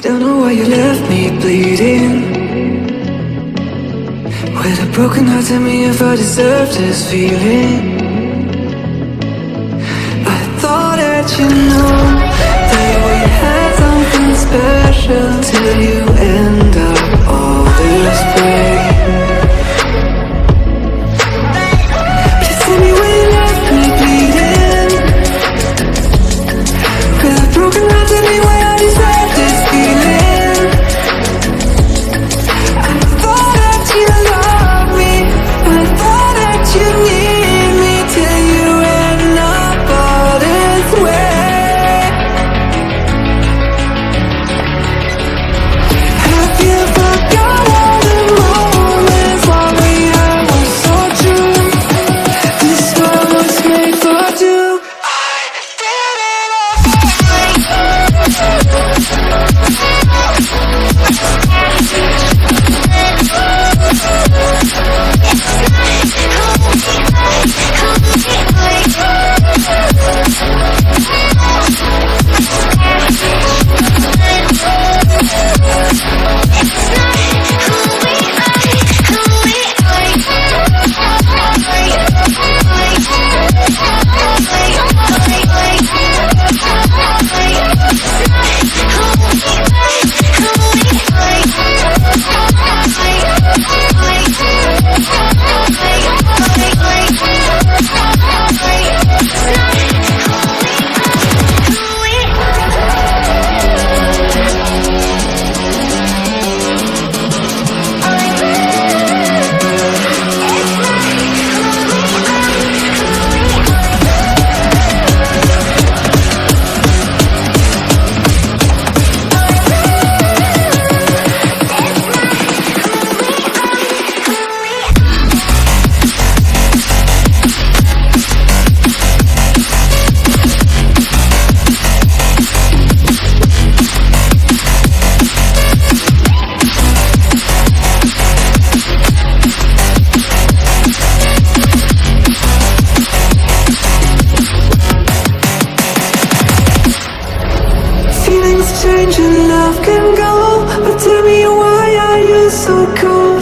Don't know why you left me bleeding. With a broken heart, tell me if I deserve this feeling. I thought that you know that we had something special till you end up all this way. Just tell me when you left me bleeding. With a broken heart, tell me why I deserve this feeling. I thought that you loved me, I thought that you need me till you end up all this way. Have you forgot all the moments while we had was so true? This world was made for two. I did it change and love can go, but tell me why are you so cold?